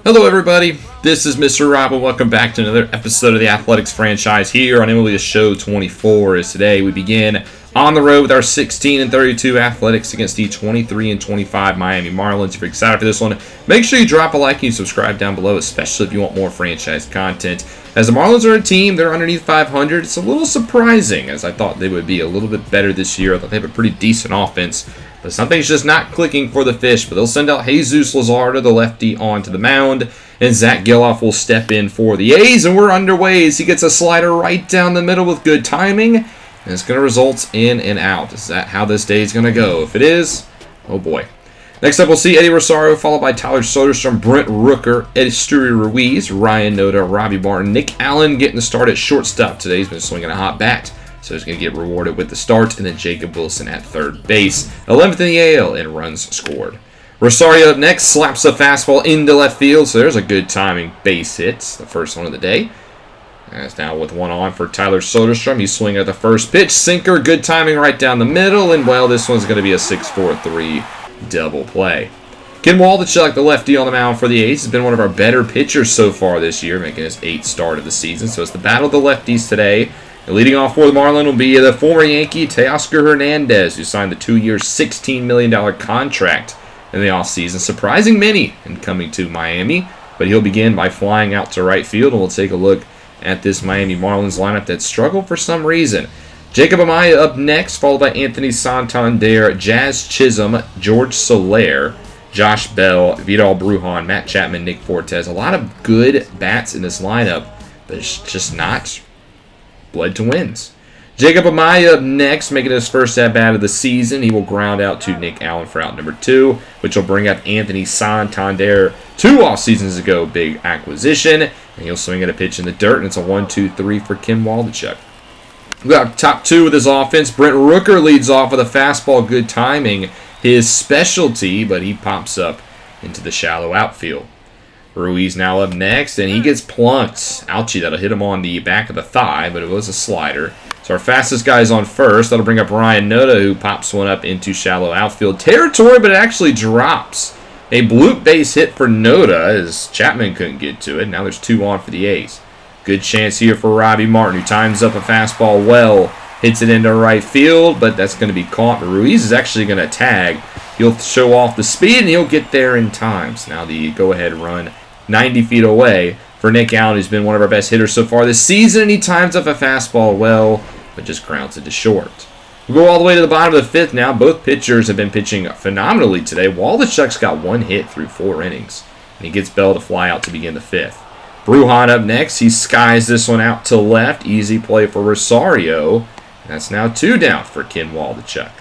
Hello everybody, this is Mr. Rob and welcome back to another episode of the Athletics franchise here on MLB Show 24. As today we begin on the road with our 16-32 Athletics against the 23-25 Miami Marlins. If you're excited for this one, make sure you drop a like and you subscribe down below, especially if you want more franchise content. As the Marlins are a team, they're underneath 500. It's a little surprising as I thought they would be a little bit better this year. I thought they have a pretty decent offense. But something's just not clicking for the Fish. But they'll send out Jesus Luzardo, the lefty, onto the mound. And Zach Geloff will step in for the A's. And we're underway as he gets a slider right down the middle with good timing. And it's going to result in an out. Is that how this day is going to go? If it is, oh boy. Next up, we'll see Eddie Rosario, followed by Tyler Soderstrom, Brent Rooker, Esteury Ruiz, Ryan Noda, Robbie Martin, Nick Allen getting the start at shortstop today. He's been swinging a hot bat. So he's going to get rewarded with the start, and then Jacob Wilson at third base. 11th in the AL in runs scored. Rosario up next, slaps a fastball into left field, so there's a good timing base hit, the first one of the day. That's now with one on for Tyler Soderstrom. He's swinging at the first pitch, sinker, good timing right down the middle, and well, this one's going to be a 6-4-3 double play. Ken Waldichuk, the lefty on the mound for the A's, has been one of our better pitchers so far this year, making his 8th start of the season. So it's the battle of the lefties today. And leading off for the Marlins will be the former Yankee Teoscar Hernandez, who signed the 2-year, $16 million contract in the offseason, surprising many in coming to Miami. But he'll begin by flying out to right field, and we'll take a look at this Miami Marlins lineup that struggled for some reason. Jacob Amaya up next, followed by Anthony Santander, Jazz Chisholm, George Soler, Josh Bell, Vidal Brujan, Matt Chapman, Nick Fortes. A lot of good bats in this lineup, but it's just not bled to wins. Jacob Amaya up next, making his first at-bat of the season. He will ground out to Nick Allen for out number 2, which will bring up Anthony Santander 2 off seasons ago. Big acquisition, and he'll swing at a pitch in the dirt, and it's a 1-2-3 for Ken Waldichuk. We got top 2 with his offense. Brent Rooker leads off with a fastball, good timing, his specialty, but he pops up into the shallow outfield. Ruiz now up next, and he gets plunked. Ouchie, that'll hit him on the back of the thigh, but it was a slider. So our fastest guy's on first. That'll bring up Ryan Noda, who pops one up into shallow outfield territory, but it actually drops. A bloop base hit for Noda as Chapman couldn't get to it. Now there's 2 on for the A's. Good chance here for Robbie Martin, who times up a fastball well. Hits it into right field, but that's going to be caught. But Ruiz is actually going to tag. He'll show off the speed, and he'll get there in time. So now the go-ahead run 90 feet away for Nick Allen, who's been one of our best hitters so far this season. And he times up a fastball well, but just grounds it to short. We'll go all the way to the bottom of the 5th now. Both pitchers have been pitching phenomenally today. Waldichuk's got 1 hit through 4 innings, and he gets Bell to fly out to begin the 5th. Brujan up next. He skies this one out to left. Easy play for Rosario. That's now 2 down for Ken Waldichuk.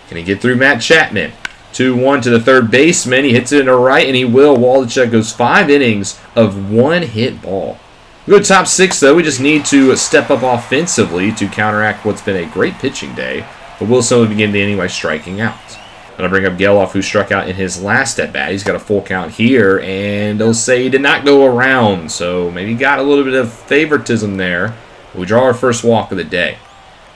Can he get through Matt Chapman? 2-1 to the third baseman. He hits it into right, and he will. Waldichuk goes 5 innings of 1 hit ball. We go to top 6, though. We just need to step up offensively to counteract what's been a great pitching day. But Wilson will begin the inning by striking out. I'll bring up Geloff, who struck out in his last at-bat. He's got a full count here, and they'll say he did not go around. So maybe got a little bit of favoritism there. We draw our first walk of the day.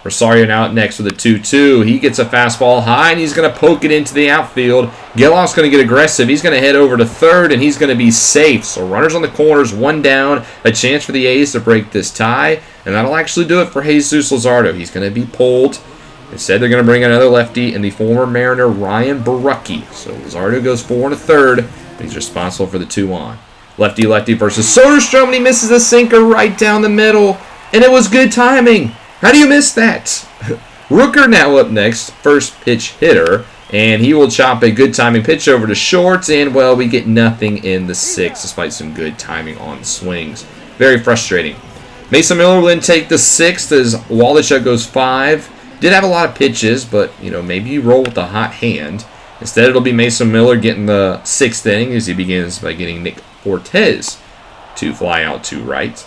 Rosario now up next with a 2-2. He gets a fastball high, and he's going to poke it into the outfield. Geloff's going to get aggressive. He's going to head over to third, and he's going to be safe. So runners on the corners, 1 down, a chance for the A's to break this tie, and that'll actually do it for Jesus Luzardo. He's going to be pulled. Instead, they're going to bring another lefty in the former Mariner, Ryan Borucki. So Luzardo goes 4 1/3, but he's responsible for the 2 on. Lefty versus Soderstrom, and he misses a sinker right down the middle, and it was good timing. How do you miss that? Rooker now up next, first pitch hitter, and he will chop a good timing pitch over to short, and, well, we get nothing in the 6th despite some good timing on the swings. Very frustrating. Mason Miller will then take the 6th as Waldichuk goes 5. Did have a lot of pitches, but, maybe you roll with a hot hand. Instead, it'll be Mason Miller getting the 6th inning as he begins by getting Nick Fortes to fly out to right.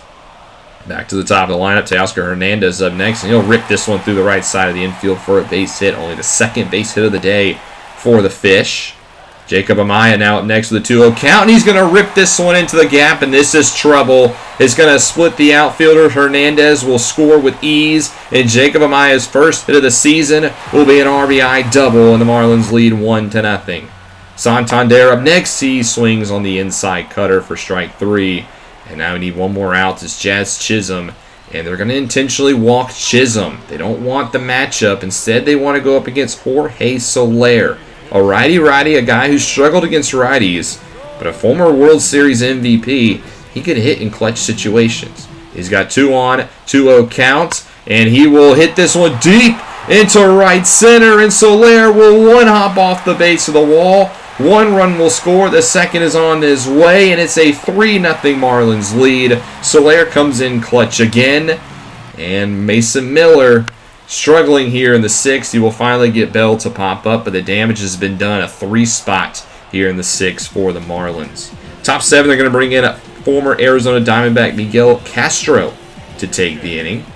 Back to the top of the lineup, Teoscar Hernandez up next, and he'll rip this one through the right side of the infield for a base hit. Only the 2nd base hit of the day for the Fish. Jacob Amaya now up next with a 2-0 count, and he's going to rip this one into the gap, and this is trouble. It's going to split the outfielder. Hernandez will score with ease, and Jacob Amaya's first hit of the season will be an RBI double, and the Marlins lead 1-0. Santander up next. He swings on the inside cutter for strike 3. And now we need one more out. It's Jazz Chisholm. And they're going to intentionally walk Chisholm. They don't want the matchup. Instead, they want to go up against Jorge Soler. A righty-righty, a guy who struggled against righties, but a former World Series MVP. He could hit in clutch situations. He's got 2 on, 2-0 count, and he will hit this one deep into right center, and Soler will one-hop off the base of the wall. 1 run will score. The second is on his way, and it's a 3-0 Marlins lead. Soler comes in clutch again, and Mason Miller struggling here in the 6th. He will finally get Bell to pop up, but the damage has been done. A 3 spot here in the 6th for the Marlins. Top 7, they're going to bring in a former Arizona Diamondback Miguel Castro to take the inning.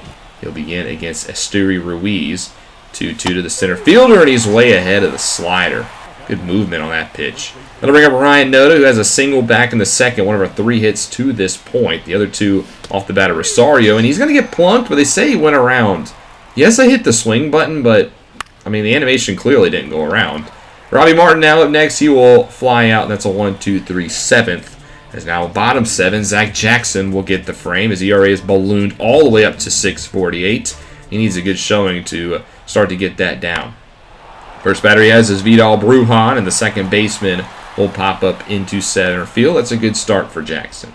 He'll begin against Esteury Ruiz. 2-2 to the center fielder, and he's way ahead of the slider. Good movement on that pitch. That'll bring up Ryan Noda, who has a single back in the 2nd, one of our 3 hits to this point. The other 2 off the bat of Rosario, and he's going to get plunked, but they say he went around. Yes, I hit the swing button, but, I mean, the animation clearly didn't go around. Robbie Martin now up next. He will fly out, and that's a 1-2-3 7th. As now bottom 7, Zach Jackson will get the frame. His ERA is ballooned all the way up to 6.48. He needs a good showing to start to get that down. First batter he has is Vidal Brujan, and the second baseman will pop up into center field. That's a good start for Jackson.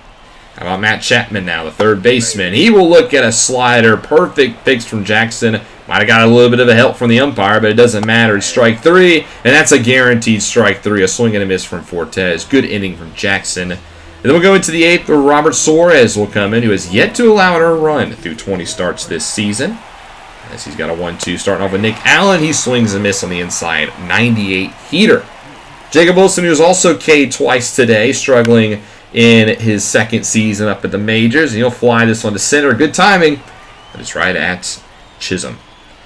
How about Matt Chapman now, the third baseman? He will look at a slider. Perfect picks from Jackson. Might have got a little bit of a help from the umpire, but it doesn't matter. It's strike 3, and that's a guaranteed strike 3. A swing and a miss from Fortes. Good inning from Jackson. And then we'll go into the 8th, where Robert Suarez will come in, who has yet to allow a run through 20 starts this season. As he's got a 1-2 starting off with Nick Allen. He swings and miss on the inside. 98 heater. Jacob Wilson, who's also K'd twice today, struggling in his 2nd season up at the majors. And he'll fly this one to center. Good timing, but it's right at Chisholm.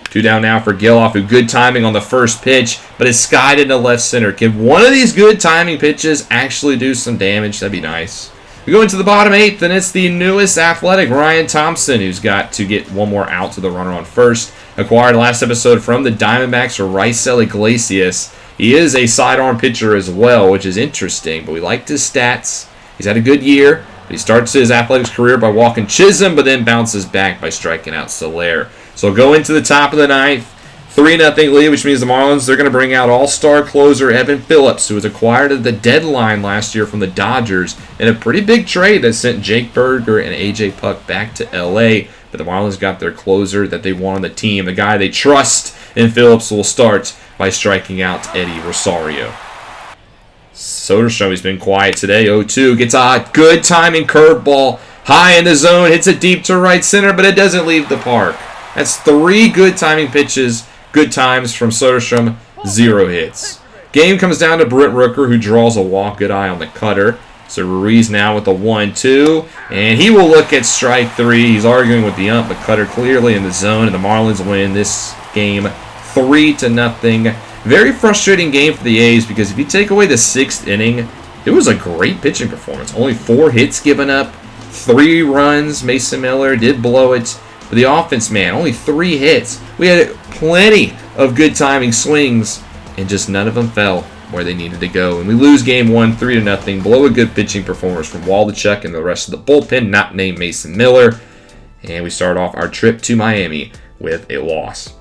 2 down now for Giloff, who good timing on the first pitch, but is skied into left center. Can one of these good timing pitches actually do some damage? That'd be nice. We go into the bottom 8th, and it's the newest Athletic, Ryan Thompson, who's got to get one more out to the runner on first. Acquired last episode from the Diamondbacks for Raisel Iglesias. He is a sidearm pitcher as well, which is interesting, but we liked his stats. He's had a good year. He starts his Athletics career by walking Chisholm, but then bounces back by striking out Soler. So go into the top of the 9th. 3-0 lead, which means the Marlins, they're going to bring out all-star closer Evan Phillips, who was acquired at the deadline last year from the Dodgers in a pretty big trade that sent Jake Berger and A.J. Puck back to L.A., but the Marlins got their closer that they want on the team, the guy they trust, and Phillips will start by striking out Eddie Rosario. Soderstrom has been quiet today. 0-2, gets a good timing curveball, high in the zone, hits it deep to right center, but it doesn't leave the park. That's 3 good timing pitches. Good times from Soderstrom, 0 hits. Game comes down to Brent Rooker, who draws a walk. Good eye on the cutter. So Ruiz now with the 1-2, and he will look at strike 3. He's arguing with the ump, but cutter clearly in the zone, and the Marlins win this game 3-0. Very frustrating game for the A's, because if you take away the 6th inning, it was a great pitching performance. Only 4 hits given up, 3 runs. Mason Miller did blow it. But the offense, man, only 3 hits. We had plenty of good timing swings, and just none of them fell where they needed to go. And we lose game 1, 3-0. Below a good pitching performance from Waldichuk and the rest of the bullpen, not named Mason Miller. And we start off our trip to Miami with a loss.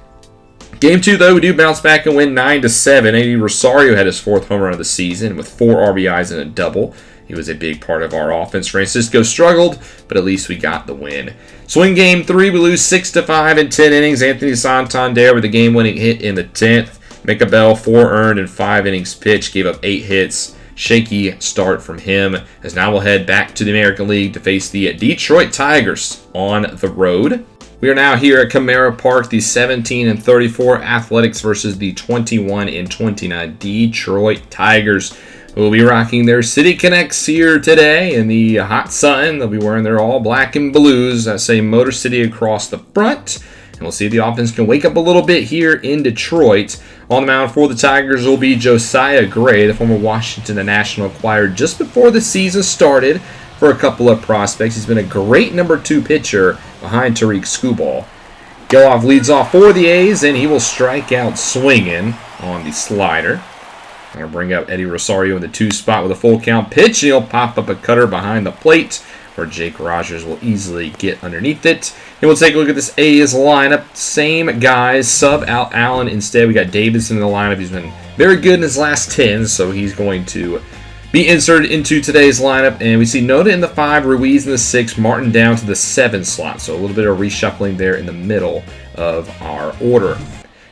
Game 2, though, we do bounce back and win 9-7. Eddie Rosario had his 4th home run of the season with 4 RBIs and a double. He was a big part of our offense. Francisco struggled, but at least we got the win. Swing game 3, we lose 6-5 in 10 innings. Anthony Santander with a game-winning hit in the 10th. Micah Bell, 4 earned in 5 innings pitched, gave up 8 hits. Shaky start from him, as now we'll head back to the American League to face the Detroit Tigers on the road. We are now here at Comera Park, the 17-34 Athletics versus the 21-29 Detroit Tigers. We'll be rocking their City Connects here today in the hot sun. They'll be wearing their all black and blues that say Motor City across the front. And we'll see if the offense can wake up a little bit here in Detroit. On the mound for the Tigers will be Josiah Gray, the former Washington National, acquired just before the season started for a couple of prospects. He's been a great number 2 pitcher behind Tariq Skubal. Geloff leads off for the A's, and he will strike out swinging on the slider. I'll bring up Eddie Rosario in the 2 spot with a full count pitch, and he'll pop up a cutter behind the plate, where Jake Rogers will easily get underneath it. And we'll take a look at this A's lineup. Same guys, sub out Allen. Instead, we got Davidson in the lineup. He's been very good in his last 10, so he's going to be inserted into today's lineup. And we see Noda in the 5, Ruiz in the 6, Martin down to the 7 slot. So a little bit of reshuffling there in the middle of our order.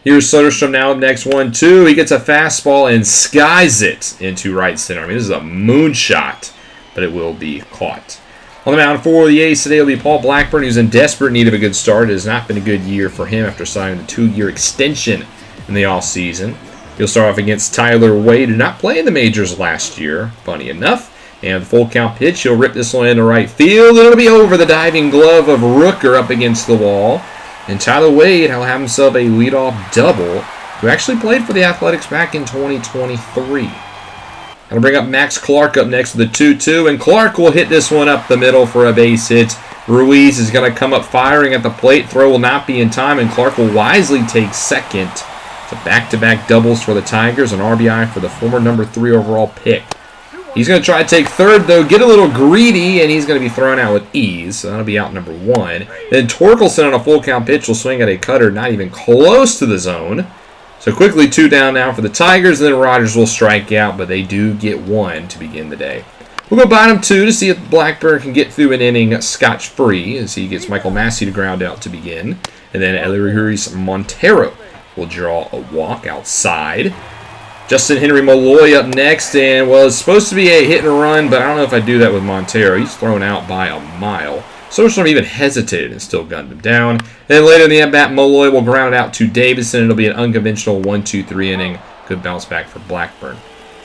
Here's Soderstrom now, next 1-2. He gets a fastball and skies it into right center. I mean, this is a moonshot, but it will be caught. On the mound for the A's today will be Paul Blackburn, who's in desperate need of a good start. It has not been a good year for him after signing the 2-year extension in the offseason. He'll start off against Tyler Wade, who did not play in the majors last year, funny enough. And the full count pitch, he'll rip this one into right field. It'll be over the diving glove of Rooker up against the wall. And Tyler Wade will have himself a leadoff double, who actually played for the Athletics back in 2023. I'll bring up Max Clark up next with the 2-2, and Clark will hit this one up the middle for a base hit. Ruiz is going to come up firing at the plate. Throw will not be in time, and Clark will wisely take second. So back-to-back doubles for the Tigers, an RBI for the former number 3 overall pick. He's going to try to take third, though, get a little greedy, and he's going to be thrown out with ease. So that'll be out number 1. Then Torkelson on a full count pitch will swing at a cutter not even close to the zone. So quickly 2 down now for the Tigers, and then Rogers will strike out, but they do get 1 to begin the day. We'll go bottom 2 to see if Blackburn can get through an inning scotch-free as he gets Michael Massey to ground out to begin. And then Elihuris Montero will draw a walk outside. Justin Henry Malloy up next, and well, it's supposed to be a hit and run, but I don't know if I do that with Montero. He's thrown out by a mile. Soderstrom even hesitated and still gunned him down. And then later in the at-bat, Malloy will ground it out to Davidson. It'll be an unconventional 1-2-3 inning. Good bounce back for Blackburn.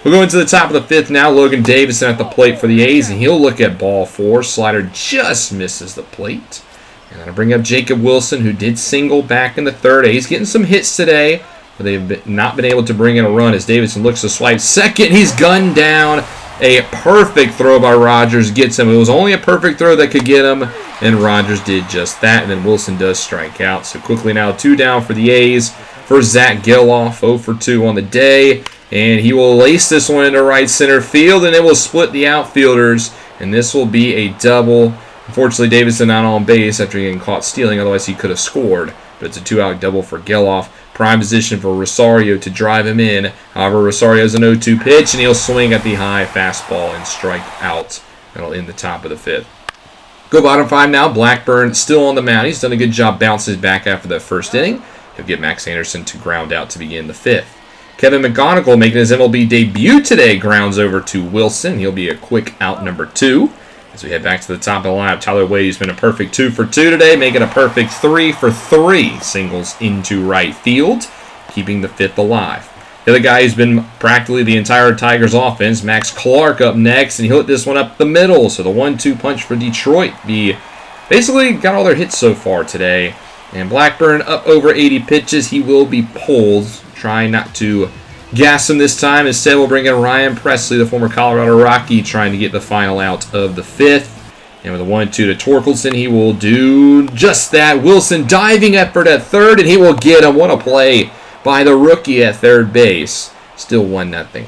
We'll go into the top of the 5th now. Logan Davison at the plate for the A's, and he'll look at ball 4. Slider just misses the plate. And I'll bring up Jacob Wilson, who did single back in the 3rd. A's getting some hits today, but they've not been able to bring in a run as Davidson looks to swipe second. He's gunned down. A perfect throw by Rogers gets him. It was only a perfect throw that could get him, and Rogers did just that. And then Wilson does strike out. So quickly now 2 down for the A's for Zach Geloff, 0 for 2 on the day. And he will lace this one into right center field, and it will split the outfielders. And this will be a double. Unfortunately, Davidson not on base after getting caught stealing. Otherwise, he could have scored. But it's a 2-out double for Geloff. Prime position for Rosario to drive him in. However, Rosario's an 0-2 pitch, and he'll swing at the high fastball and strike out. That'll end the top of the 5th. Go bottom 5 now. Blackburn still on the mound. He's done a good job bouncing back after the 1st inning. He'll get Max Anderson to ground out to begin the 5th. Kevin McGonigal making his MLB debut today grounds over to Wilson. He'll be a quick out number 2. As we head back to the top of the lineup, Tyler Wade has been a perfect 2 for 2 today, making a perfect 3 for 3 singles into right field, keeping the 5th alive. The other guy who's been practically the entire Tigers offense, Max Clark, up next, and he'll hit this one up the middle. So the 1-2 punch for Detroit basically got all their hits so far today. And Blackburn up over 80 pitches. He will be pulled, trying not to gas him this time. Instead, we'll bring in Ryan Presley, the former Colorado Rocky, trying to get the final out of the 5th. And with a 1-2 to Torkelson, he will do just that. Wilson diving effort at 3rd, and he will get him. What a play by the rookie at 3rd base. Still 1-0.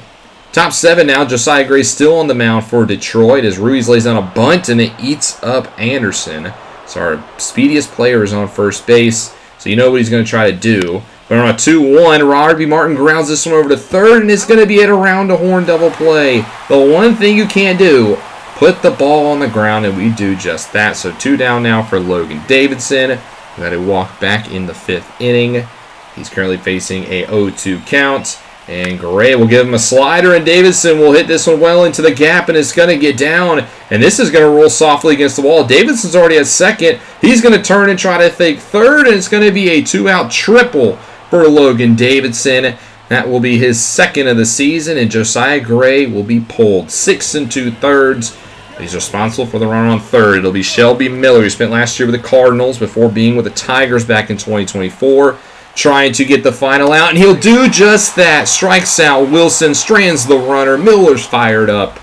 Top 7 now. Josiah Gray still on the mound for Detroit as Ruiz lays down a bunt, and it eats up Anderson. So our speediest player is on first base, so you know what he's going to try to do. But on a 2-1, Robert B. Martin grounds this one over to 3rd, and it's going to be at around a horn double play. The one thing you can't do, put the ball on the ground, and we do just that. So 2 down now for Logan Davidson. We got a walk back in the 5th inning. He's currently facing a 0-2 count. And Gray will give him a slider, and Davidson will hit this one well into the gap, and it's going to get down. And this is going to roll softly against the wall. Davidson's already at 2nd. He's going to turn and try to take 3rd, and it's going to be a 2-out triple for Logan Davidson. That will be his 2nd of the season, and Josiah Gray will be pulled 6 2/3. He's responsible for the run on 3rd. It'll be Shelby Miller, who spent last year with the Cardinals before being with the Tigers back in 2024. Trying to get the final out, and he'll do just that. Strikes out Wilson, strands the runner. Miller's fired up,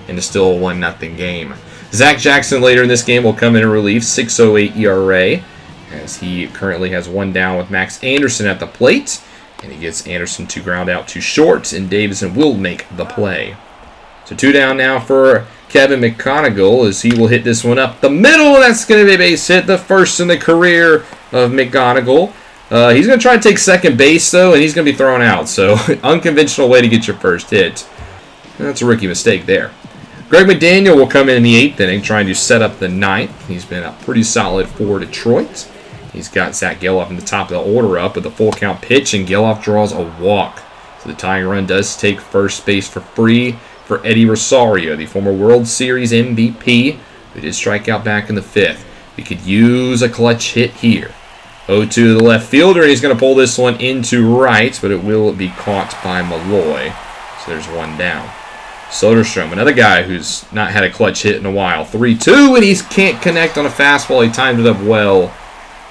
and it's still a 1-0 game. Zach Jackson later in this game will come in relief, 6.08 ERA, as he currently has 1 down with Max Anderson at the plate. And he gets Anderson to ground out to short, and Davison will make the play. So 2 down now for Kevin McGonigal as he will hit this one up the middle. That's going to be a base hit, the first in the career of McGonigal. He's going to try to take second base, though, and he's going to be thrown out. So unconventional way to get your first hit. That's a rookie mistake there. Greg McDaniel will come in the 8th inning, trying to set up the 9th. He's been a pretty solid for Detroit. He's got Zach Geloff in the top of the order up with a full count pitch, and Geloff draws a walk. So the tying run does take first base for free for Eddie Rosario, the former World Series MVP, who did strike out back in the 5th. We could use a clutch hit here. 0-2 to the left fielder, and he's going to pull this one into right, but it will be caught by Malloy. So there's 1 down. Soderstrom, another guy who's not had a clutch hit in a while. 3-2, and he can't connect on a fastball. He timed it up well.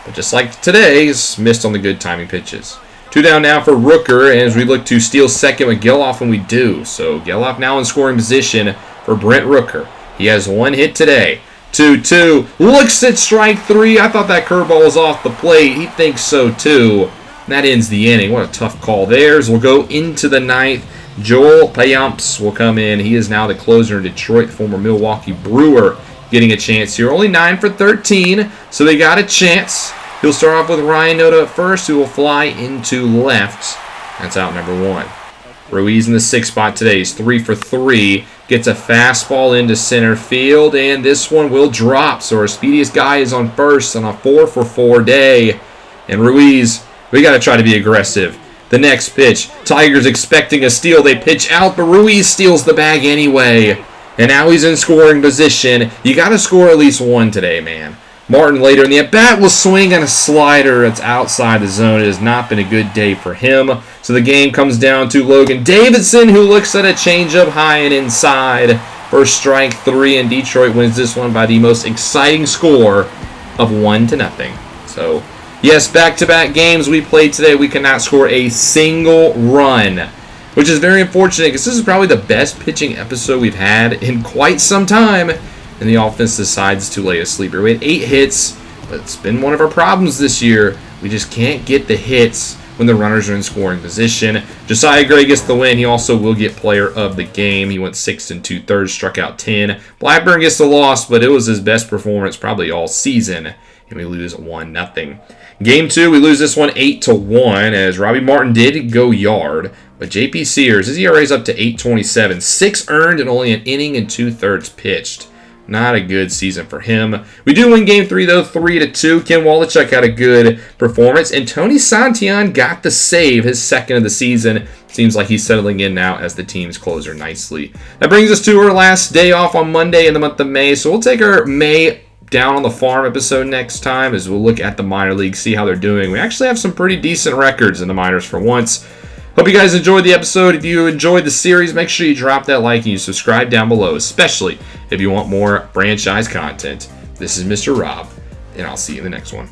But just like today, he's missed on the good timing pitches. 2 down now for Rooker, and as we look to steal second with Geloff, and we do. So Geloff now in scoring position for Brent Rooker. He has 1 hit today. 2-2, looks at strike 3. I thought that curveball was off the plate. He thinks so too. And that ends the inning. What a tough call there. As we'll go into the 9th. Joel Payamps will come in. He is now the closer in Detroit, former Milwaukee Brewer, getting a chance here. Only 9 for 13, so they got a chance. He'll start off with Ryan Noda at first, who will fly into left. That's out number 1. Ruiz in the 6th spot today. He's 3 for 3. Gets a fastball into center field, and this one will drop. So our speediest guy is on first on a 4 for 4 day. And Ruiz, we got to try to be aggressive. The next pitch, Tigers expecting a steal. They pitch out, but Ruiz steals the bag anyway. And now he's in scoring position. You got to score at least 1 today, man. Martin later in the at-bat will swing on a slider. It's outside the zone. It has not been a good day for him. So the game comes down to Logan Davidson, who looks at a changeup high and inside for strike 3. And Detroit wins this one by the most exciting score of 1-0. So, yes, back-to-back games we played today, we cannot score a single run, which is very unfortunate because this is probably the best pitching episode we've had in quite some time. And the offense decides to lay a sleeper. We had 8 hits, but it's been one of our problems this year. We just can't get the hits when the runners are in scoring position. Josiah Gray gets the win. He also will get player of the game. He went 6 2/3, struck out 10. Blackburn gets the loss, but it was his best performance probably all season. And we lose 1-0. Game 2, we lose this one 8-1 as Robbie Martin did go yard. But J.P. Sears, his ERA is up to 8.27. 6 earned and only an inning and 2/3 pitched. Not a good season for him. We do win Game 3, though, 3-2. Ken Walichuk had a good performance, and Tony Santillan got the save, his 2nd of the season. Seems like he's settling in now as the team's closer nicely. That brings us to our last day off on Monday in the month of May, so we'll take our May Down on the Farm episode next time as we'll look at the minor leagues, see how they're doing. We actually have some pretty decent records in the minors for once. Hope you guys enjoyed the episode. If you enjoyed the series, make sure you drop that like and you subscribe down below, especially if you want more franchise content. This is Mr. Rob, and I'll see you in the next one.